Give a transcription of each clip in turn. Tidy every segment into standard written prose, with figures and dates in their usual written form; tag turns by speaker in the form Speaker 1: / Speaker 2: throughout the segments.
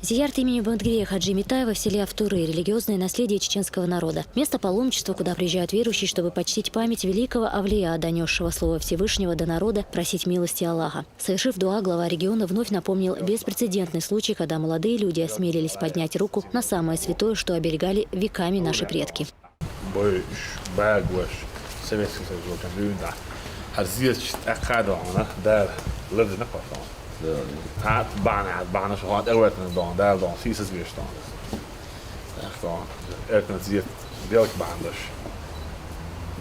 Speaker 1: Зиярат имени Бандгирия Хаджи Митаева в селе Автуры – религиозное наследие чеченского народа. Место паломничества, куда приезжают верующие, чтобы почтить память великого авлия, донесшего слово Всевышнего до народа, просить милости Аллаха. Совершив дуа, глава региона вновь напомнил беспрецедентный случай, когда молодые люди осмелились поднять руку на самое святое, что оберегали веками наши предки.
Speaker 2: Het bijna zo hard erweten dan, daar dan, zie je weer staan. Echt dan, het zie je welk baan dus.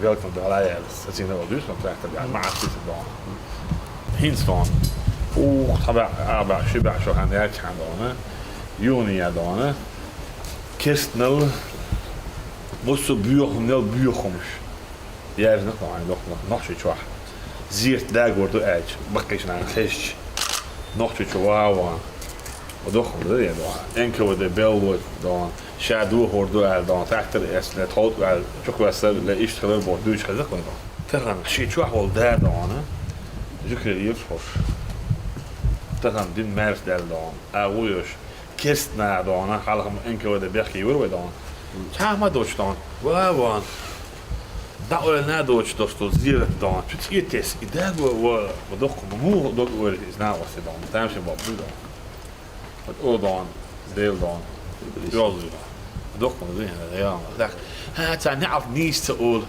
Speaker 2: Welk van de allerlei, dat zien we wel dus, want echt ja, maar het is het dan. Hins dan, hebben we zo gaan de gaan dan, juni dan, kerstnel, moest zo buur komst. Ja, is nog zoiets waar. Zie je daar wordt door uit, wat kijk je naar een geestje. Nog iets wauw, wat toch wel ja dan. Enkel de bel wordt dan, shadow hoort door dan achter is net houdt wel, toch wel stel de is geloof wordt dus gezegd dan. Tegen shit wel daar dan, zeker hier voor. Tegen die mers daar dan, oeiers, kerst na dan, haal hem enkel de berg hier weer dan. Ja maar door staan, wauw. Dat we na Duits dat tot zeer dan. Het is het is. Ik denk we toch moe dat we is nou was het dan. Daar zijn wat doen dan. Wat ook dan deel dan. Ja zo. Toch kan doen ja. Zeg. Het zijn net af niet te oud.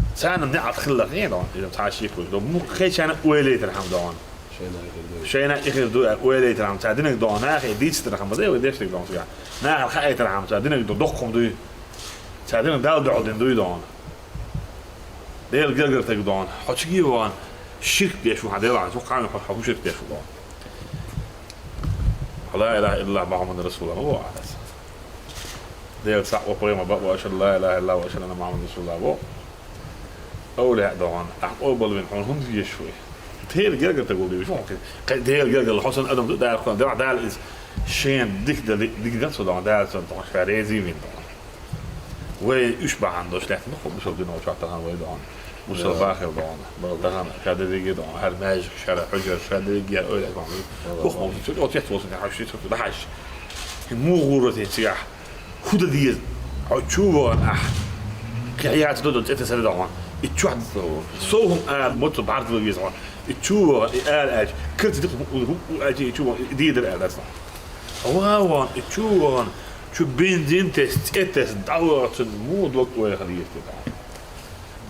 Speaker 2: Het zijn hem net afgelag nee dan. Dat haast je goed. Dan moet geen zijn oorliter gaan dan. Shayna ik doe oorliter aan. Dat denk ik dan. Na geen dienst te gaan maar deel dit dan ja. Na ga ik er aan. Dat denk ik toch kom doen. Dat denk ik dat doe je dan. ديال الجلجل تقدون حتشجي وان شرك بيشوا هذا عن توقع إنه حكوا شرك بيشوا وان لا إله إلا الله محمد رسول الله هو على ديال صح وقيمة بقى وأشهد لا إله إلا الله وأشهد أن محمد رسول الله هو أولى دوان أقبل من هم يشوي ديال الجلجل تقول لي شو ممكن ديال الجلجل حسن أدم ده يكون ده إز شين ديك ده صدق ده صدق خارجي من دوان وين يشبه عنده شلون نخو بشوف دينه وشاطر هان ويدان وصل باخر دان دهان كذا ديجي دان هل ماجيك شارع حجر شارع ديجي أولى كمان وخم أو تحتوصل كحشيت ده حش مو غورة سياح خد ديز أو تشوفه كعيات دود تتسلل دان يتشوف صوهم موت بعرض ديز دان يتشوفه قال كنت تقول أجي يتشوفه ديدر قال أصلا واو يتشوفه شو بنزين تستأتس دورة المود وقت ولا خليه تبع.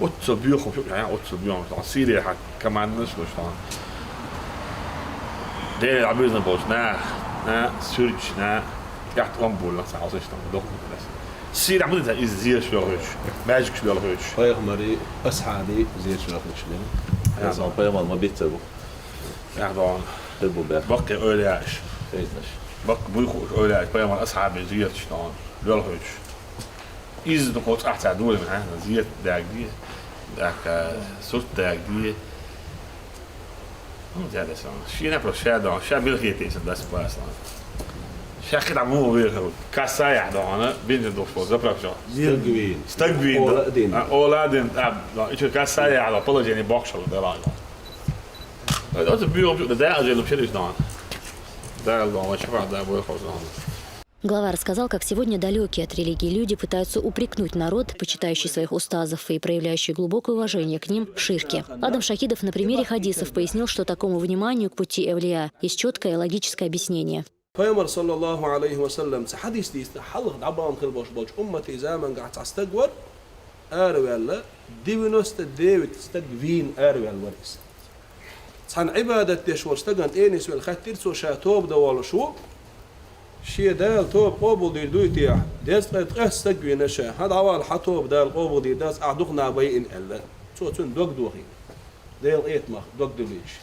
Speaker 2: أتصل بيوخم شو يعني أتصل بيوم تعصيري حق كمان نسلوش طبعا. ده العبيد نبوش نا سورج نا قاعد أمبول نص عاوزش طبعا دوخم بس. سير عمود ده إزاي شو يلهوش ماجيك شو يلهوش.
Speaker 3: طيب مري أسعدي زي شو يلهوش لين. يعني طيب ما بيتسبو.
Speaker 2: يعني طبعا.
Speaker 3: تبو بقى.
Speaker 2: بقى أولي عايش.
Speaker 3: فيتناش.
Speaker 2: بق بيخوش أولي عايش بيا مال أصحاب زيات شلون يلهوش. إذا نقول أحسن دول من هنا زيات داك دي داك صوت داك دي. هم زيادة سان. شيء نبرة شادو شاب بالخيتي بس بس. شاكر عمو بيرهود كاسايا دهانا بين الدكتور زبرك شو. استقبين. أولادين لا إيش كاسايا على طول جاني باكشل ده لا. هذا بيوم ده أجل بشريش دهان.
Speaker 1: Глава рассказал, как сегодня далекие от религии люди пытаются упрекнуть народ, почитающий своих устазов и проявляющий глубокое уважение к ним, в ширке. Адам Шахидов на примере хадисов пояснил, что такому вниманию к пути эвлия есть четкое и логическое объяснение.
Speaker 4: پیامبر صلی الله علیه و سلم حدیث دیست حلق دعبان خل باش امتی زمان قاعد استقور أرويلا ديونست ديوت استقوين أرويل وريس عن عبادة تشور استقنت إنس والختير سو شاتوب دوال شو شيء دال توب قبول دير دويتيا داس استقوين نشا هذا عوال حتوب دال قبول دير داس أعدقنا بين ألا سو تون دوق دوغين ديل إيت مخ دوق دوليش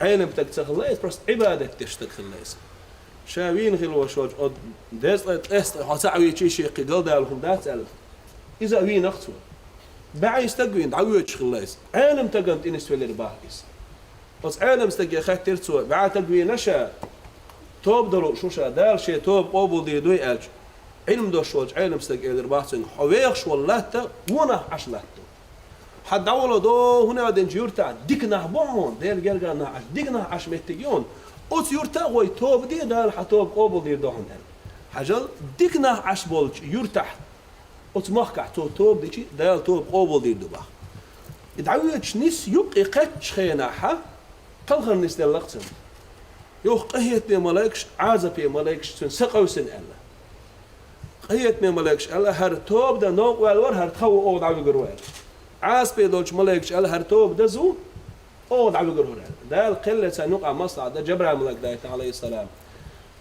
Speaker 4: عينم تكتخليس بس عبادة تشتخليس شاوين خلوا شوج داس است حسعوي شيء شيء قدال دالهم داس ألف إذا وين أخطو بعي استقوين دعوية خلاص عالم تقنت إنس في الرباحيس بس عالم استقي خاتير سو بعد تقوين نشا توب دلو شو شا دال شيء توب أبو دي دوي أج علم دو شوج عالم استقي الرباحيس حويخ واللاتا ونا عشلاته حد أوله دو هنا بدن جيورتا ديكنا بون دير جرجنا عش ديكنا عش متجون أوت يرتاح توب دي دال حتوب قبل دير دهون حجل ديكنا عش بولج يرتاح أوت مخك توب ديشي دال توب قبل دير دبا يدعويش نس يبقى قتش خيناحة قلخر نس دال لقسم يوخ قهيت بي ملاكش عازة بي ملاكش سنسقو سن ألا قهيت بي ملاكش ألا هر توب دا نوق والور هر تخو أو دعوي قروال عاز بي دولش ملاكش ألا هر توب دا زو أو دعوي قروال دا القلة سنوقع مصلع دا جبرها ملاك دايت عليه السلام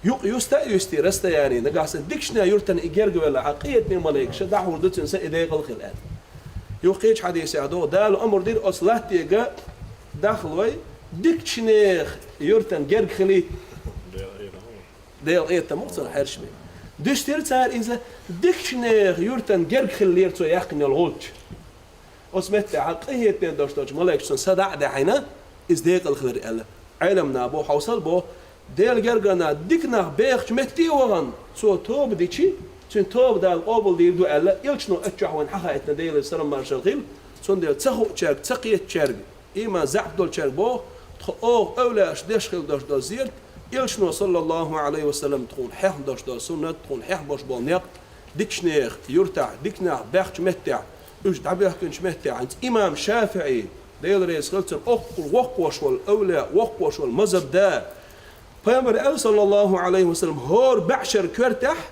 Speaker 4: يوق يستي رستا يعني نقاس ديكشنا يرتن إجرج ولا عقيت بي ملاكش دعوه دوتن سيدي قلق الآن يوقيش حديث عدو دال أمر دير أصلاتي جا داخل ديكشنيخ يرتن جرج خلي ديل إيه تمقصر حرش بي دشتير صار إذا ديكشنيخ يرتن جرج خلي يرتو يحكي الغوت أسمت عقية ندوش ملاكش صدع دحينا إز ديق الخير ألا علمنا بو حوصل بو ديل جرجنا ديكنا بيخش متي وغن سو توب ديشي سن توب دال قبل دير دو ألا يلشنو أتشحون حقا إتنا ديل السلام مارشال سن ديل تسخو تشارك تسقية تشارك إما زعب دول تشارك بو تخوغ أولا أشدش خيل دوش دول زيرت يلشنو صلى الله عليه وسلم تقول حيح دوش دول سنة تقول حيح بوش بول نيق ديكشنيخ يرتع ديكنا بيخش متع إيش دعبيه كنش متع عند إمام شافعي ديل رئيس خلتن أقل وقوش والأولا وقوش والمذهب دا فيامر صلى الله عليه وسلم هور بعشر كرتح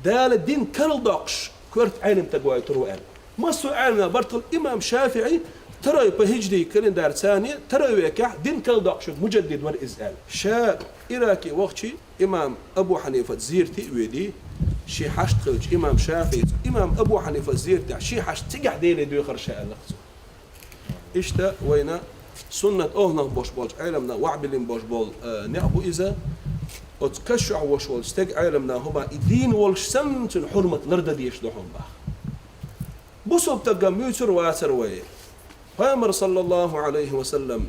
Speaker 4: دال الدين كل دقش كرت علم تقوى تروال ما سؤالنا برتل إمام شافعي ترى بهجدي كلين دار ثانية ترى ويكح دين كل دقش مجدد والإزال شا إراكي وقتي إمام أبو حنيفة زيرتي ويدي شي حشت خلج إمام شافعي إمام أبو حنيفة زيرتي شي حشت تقع ديلي دو يخر شاء اللقص إشتا وينا سنة أهنا بوش بولج علمنا وعبلين بوش بول نعبو إذا وتكشع وشول استق علمنا هما الدين والشمس حرمة نرد ديش لهم باه بصوب تلقى ميتر واسر ويه فامر صلى الله عليه وسلم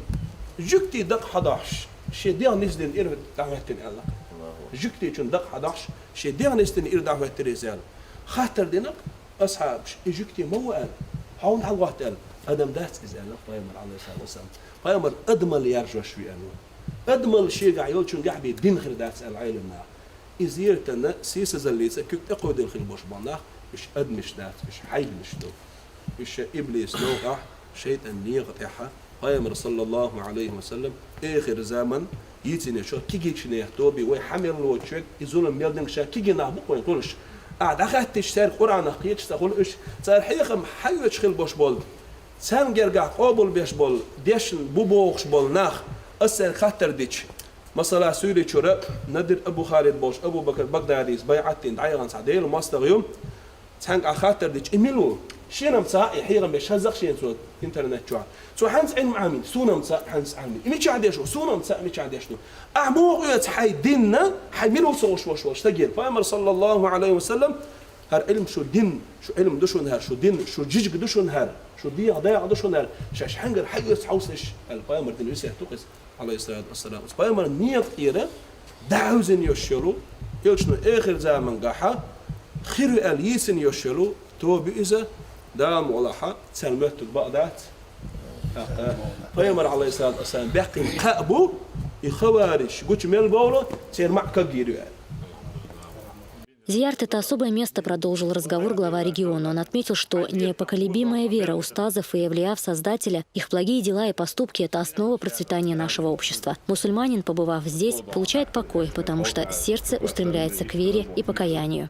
Speaker 4: جكتي دق 11 شي دير نسدن إير دعوتين الله جكتي شن دق 11 شي دير نسدن إير دعوتين رجال خاطر دينك أصحاب جكتي مو قال حاول على وقت قال أدم دات إزال فامر عليه الصلاة والسلام فامر أدمل يرجع شوي أنو أدمل شيء قاعد يقول شون قاعد بيدين خير دات العالمنا إزيرتنا سيس زليسة كيف تقود الخير بوش بنا مش أدمش دات مش حي مش دو مش إبليس نوقع شيطان نيغ إحا فامر صلى الله عليه وسلم آخر زمن يتني شو كيجي شنيه توبي ويحمل الوجه يزول ميلدنج شا كيجي نعبق ويقولش قاعد أخذت تشتري قرآن أخيتش تقول إيش صار حقيقة حيوش خير بوش بول سام جرجع قابل بيش بول ديش بوبوخش بول ناخ أسر خاطر ديش مثلا سوري شرب ندر أبو خالد بوش أبو بكر بغداديس بيعتين دعيان سعديل وماستر يوم تانك خاطر ديش إميلو شينا مساء حيرا مش هزق شين صوت إنترنت شو سو حنس عين معامين سونا مساء حنس عامين إمي شعدي شو سونا مساء إمي شعدي شو أعمو يتحي ديننا حيميلو سوش وش تجيل فأمر صلى الله عليه وسلم هر علم شو دين شو علم دوشون هر شو دين شو جيج دوشون هر شو دي ضيع دوشون هر شاش حنجر حيس حوسش الفأمر دين يسيح توقس عليه الصلاة والسلام فأمر نيف إيرا دعوزن يشلو يلشنو آخر زمن قاحة خير اليسن يشلو تو بإذا دام ولاحة سلمت البقدات فأمر عليه الصلاة والسلام بيحكي قابو يخوارج قوش ميل بولو سير معك جيرو
Speaker 1: Зиярт – это особое место, продолжил разговор глава региона. Он отметил, что непоколебимая вера устазов и авлия в Создателя, их благие дела и поступки – это основа процветания нашего общества. Мусульманин, побывав здесь, получает покой, потому что сердце устремляется к вере и покаянию.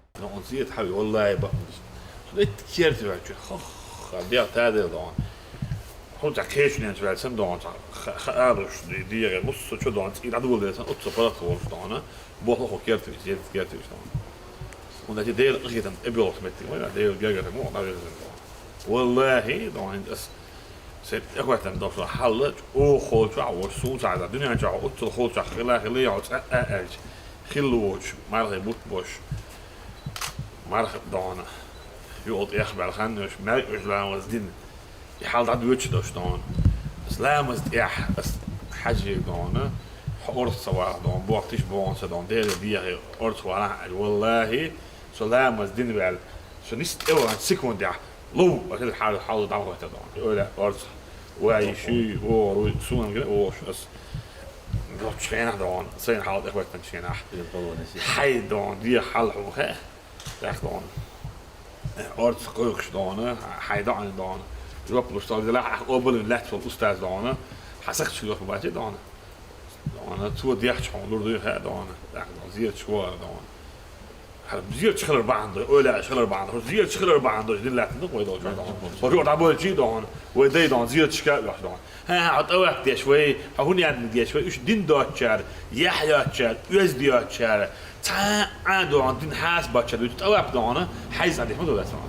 Speaker 2: Und dat je deel giet aan ebbeeld met die, maar deel geger mo, maar wallahi dan is zit ik wat dan dat halle o goed ja was zo zaad dat dunia ja ook zo goed ja gelijk ja gilloot maar hij moet bos maar dan je wilt echt wel gaan dus mij islam was din je haalt dat woordje dus dan islam is ja is حاجه dan حورت سواء dan bochtjes boons dan deel die ort voilà wallahi سلام الدين بعد شو نست أول سكوند يا لو أكيد الحال دعوة تدعون ولا أرز واي شيء أو سوون كده أو شو Gott tjänar dagen, sen har det varit en tjänar.
Speaker 3: يقولون نسي
Speaker 2: Hej dagen, vi har halv här. Där dagen. Ort skurks dagen, hej dagen dagen. Jag var på stad det la öbel lätt för ustad dagen. Hasagt skulle på bättre dagen. Dagen två diach hon då här dagen. Där زيت شوار dagen. Har زيت شغل band öle شغل band. زيت شغل band det lätt nog då dagen. Och då bara ju dagen. Och det dagen زيت شغل dagen. عط وقت شوي هون يعني شوي ايش دين دوتشر يحياتشر يز دياتشر تا عندو عندين حاسباتشر توقف دونه حيز عندي حدود اسمع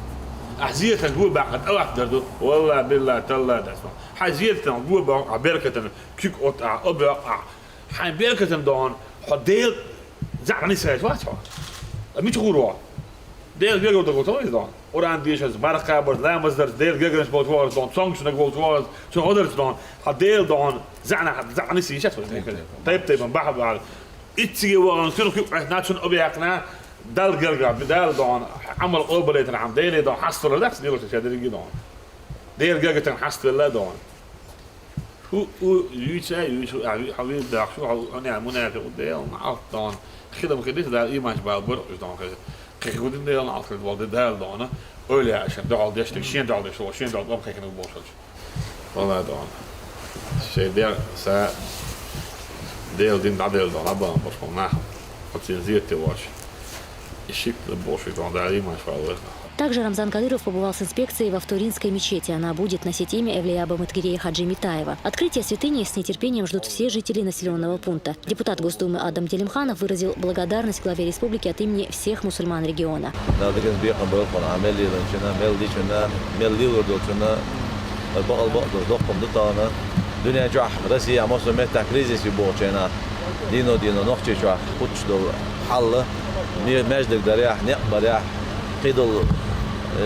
Speaker 2: احزيت نقول بعد اوقف دردو والله بالله تلا اسمع حزيت نقول بعد بركه كيك قطع ابقع حي بركه دون حديل زعني ساعه واسع مش غروا دeel gegeven dat goed is dan. Oran die is barca, maar laat maar deel gegeven wat wordt dan songs en wat wordt zo anders dan. Het deel dan زعنا نسي شات. طيب من بعد بعد. إتسي وانسلو كيف ناتشون أبيعنا دال جرجع بدال دان عمل قبلة العام ديل دان حصل لا تسني وقت شادي جدان. ديل جرجع حصل لا دان. هو يجي حبيب داخل شو أنا منافق وديل معه دان. خدمة كده ده إيمان بعد برضه دان كده. Kijk, goed in Nederland altijd wel dit deel dan. Oh ja, als je daar dus de zien daar dus zo, zien daar op kijken op bos. Voilà dan. Ze daar sa deel din dat deel dan, maar pas van na. Wat ze ziet te was. И шик на боши dan daar iemand wel.
Speaker 1: Также Рамзан Кадыров побывал с инспекцией во Вторинской мечети. Она будет носить имя Эвлияба Маткирея Хаджи Митаева. Открытие святыни с нетерпением ждут все жители населенного пункта. Депутат Госдумы Адам Делимханов выразил благодарность главе республики от имени всех мусульман региона.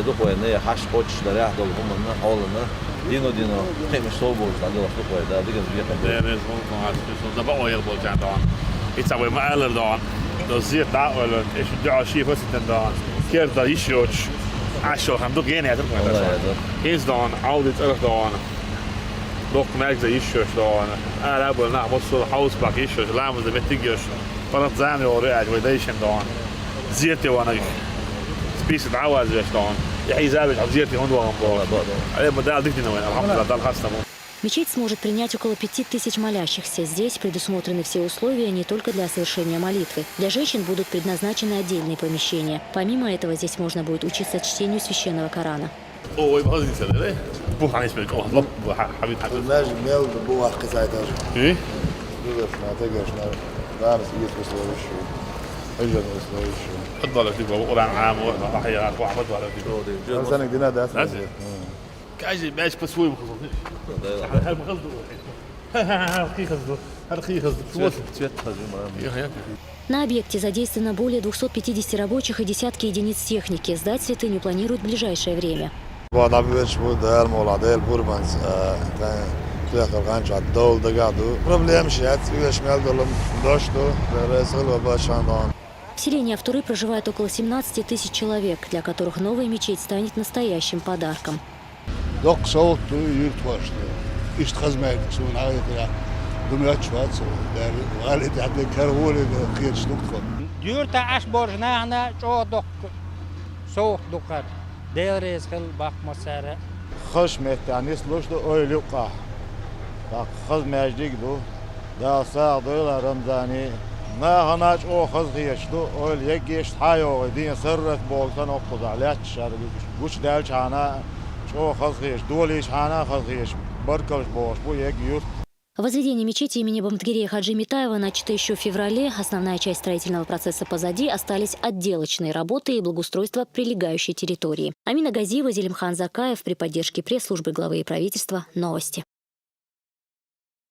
Speaker 3: دخوة إنه حش قدش دريح دول هم من حولنا دينو خيم الصوبور عندنا دخوة ده ديجن بيحب.
Speaker 2: Det är så att det var ju bara kan då. Inte så med alla då. Då ser det eller är det jag ser fast den då. Kör det ju short. Alltså han då gärna heter det. Is då audit eller då. Dock märks det ju short då. Är det bara när måste houseback ju short. Lämna det med tigers. För att zani och det är det då. Zet ju وانا بيس تعوز دون يحيى زابج عزيرتي هون وهم عليه بدال دكتنا وين الحمد لله دال خاصة.
Speaker 1: Мечеть сможет принять около 5000 молящихся. Здесь предусмотрены все условия не только для совершения молитвы. Для женщин будут предназначены отдельные помещения. Помимо этого, здесь можно будет учиться чтению священного Корана.
Speaker 2: Ой, боже мой, بوح عن اسمك الله حبيب حبيب.
Speaker 5: الناس ميل بوح قصايد
Speaker 2: إيه؟
Speaker 5: بوح ما تقدرش نعرف يدرس ولا شو. أجل ولا شو.
Speaker 2: تفضل تبغى قرآن عام وحياة واحد ولا تبغى.
Speaker 5: أنا سنة دينا ده.
Speaker 2: لازم. كأجل باش بسوي مخصوص. هل
Speaker 1: На объекте задействовано более 250 рабочих и десятки единиц техники. Сдать святыню планируют в ближайшее время. В селении Автуры проживает около 17 тысяч человек, для которых новая мечеть станет настоящим подарком.
Speaker 6: Djurta ashborjnahna chodok soh dokar deres khil bakmasara
Speaker 5: خشمت يعني سلوش دو أول يقع خز ماجديك دو دا ساعة دولا رمضاني ما هناش أو خز غيش دو أول يجيش حيو دين سرت بولتن أقصد عليها الشارع وش دالش عنا شو خز غيش دوليش عنا خز غيش بركوش بوش بو يجيوت.
Speaker 1: Возведение мечети имени Бамтгирея Хаджи Митаева начато еще в феврале. Основная часть строительного процесса позади, остались отделочные работы и благоустройство прилегающей территории. Амина Газиева, Зелимхан Закаев при поддержке пресс-службы главы и правительства. Новости.